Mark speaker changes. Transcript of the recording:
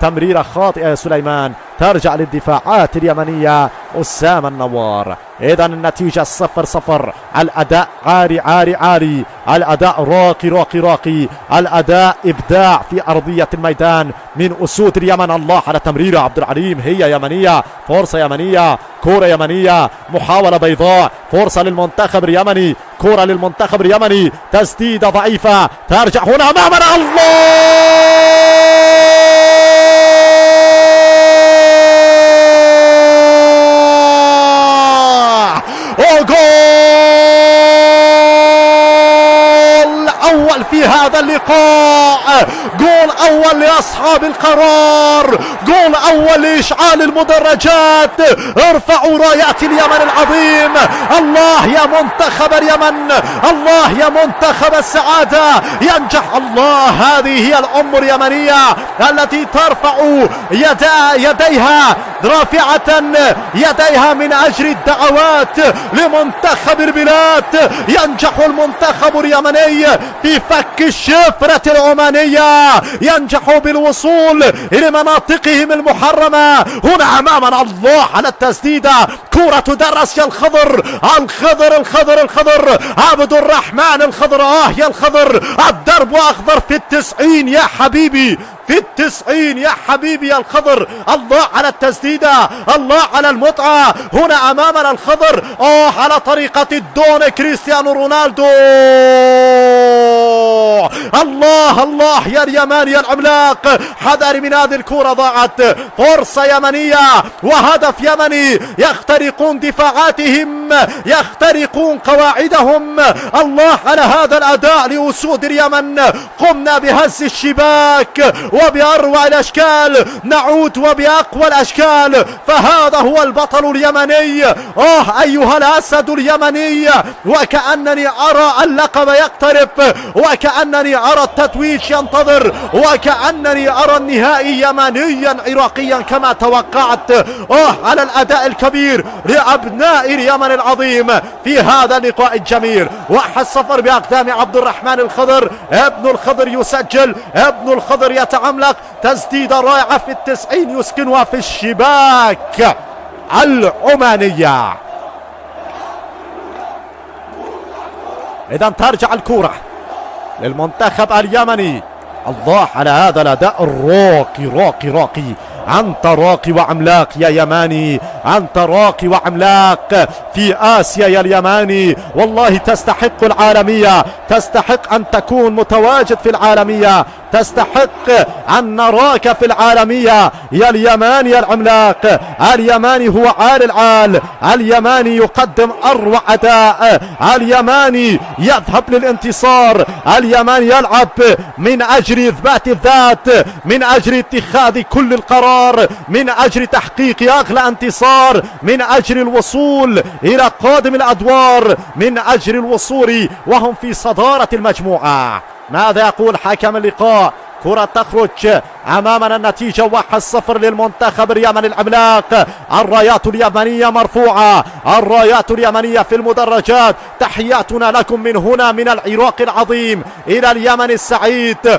Speaker 1: تمريرة خاطئة يا سليمان، ترجع للدفاعات اليمنية أسامة النوار. إذا النتيجة 0-0. الأداء عاري عاري عاري، الأداء راقي راقي راقي، الأداء إبداع في أرضية الميدان من أسود اليمن. الله على تمريرة عبد العليم، هي يمنية، فرصة يمنية، كرة يمنية، محاولة بيضاء، فرصة للمنتخب اليمني، كرة للمنتخب اليمني، تسديدة ضعيفة، ترجع هنا أمامنا. الله جول أول في هذا اللقاء، جول أول لأصحاب القرار، جول أول لإشعال المدرجات. ارفعوا رايات اليمن العظيم. الله يا منتخب اليمن، الله يا منتخب السعادة، ينجح. الله، هذه هي الأم اليمنية التي ترفع يديها رافعة يديها من أجل الدعوات لمنتخب البلاد. ينجح المنتخب اليمني في فك الشفرة العمانية، ينجح بالوصول إلى مناطقهم المحرمة. هنا أمامنا الله على التسديدة، كرة تدرس يا الخضر، الخضر الخضر الخضر، عبد الرحمن الخضر. يا الخضر، الضرب أخضر في 90 يا حبيبي، في 90 يا حبيبي يا الخضر. الله على التسديدة، الله على المتعة. هنا أمامنا الخضر، على طريقة الدون كريستيانو رونالدو. الله الله يا اليمان يا العملاق، حذر من هذه الكرة، ضاعت فرصة يمنية وهدف يمني. يخترقون دفاعاتهم، يخترقون قواعدهم. الله على هذا الأداء لأسود اليمن. قمنا بهز الشباك وبأروع الأشكال، نعود وبأقوى الأشكال، فهذا هو البطل اليمني. أيها الأسد اليمني، وكأنني أرى اللقب يقترب، وكأنني أرى التتويج ينتظر، وكأنني أرى النهائي يمنيا عراقيا كما توقعت. على الأداء الكبير لأبناء اليمن العظيم في هذا اللقاء الجميل. 1-0 بأقدام عبد الرحمن الخضر. ابن الخضر يسجل، ابن الخضر يتعملق، تسديدة رائعة في 90 يسكنها في الشباك العمانية. إذا ترجع الكرة للمنتخب اليمني. الله على هذا الأداء الراقي راقي راقي. أنت راقي وعملاق يا يماني، أنت راقي وعملاق في آسيا يا اليماني. والله تستحق العالمية، تستحق أن تكون متواجد في العالمية، تستحق أن نراك في العالمية يا اليماني يا العملاق. اليماني هو عال العال، اليماني يقدم أروع أداء، اليماني يذهب للانتصار، اليماني يلعب من أجل إثبات الذات، من أجل اتخاذ كل القرار، من أجل تحقيق أغلى انتصار، من أجل الوصول إلى قادم الأدوار، من أجل الوصول وهم في صدارة المجموعة. ماذا يقول حكم اللقاء؟ كرة تخرج أمامنا، النتيجة 1-0 للمنتخب اليمني العملاق. الرايات اليمنية مرفوعة، الرايات اليمنية في المدرجات. تحياتنا لكم من هنا من العراق العظيم إلى اليمن السعيد.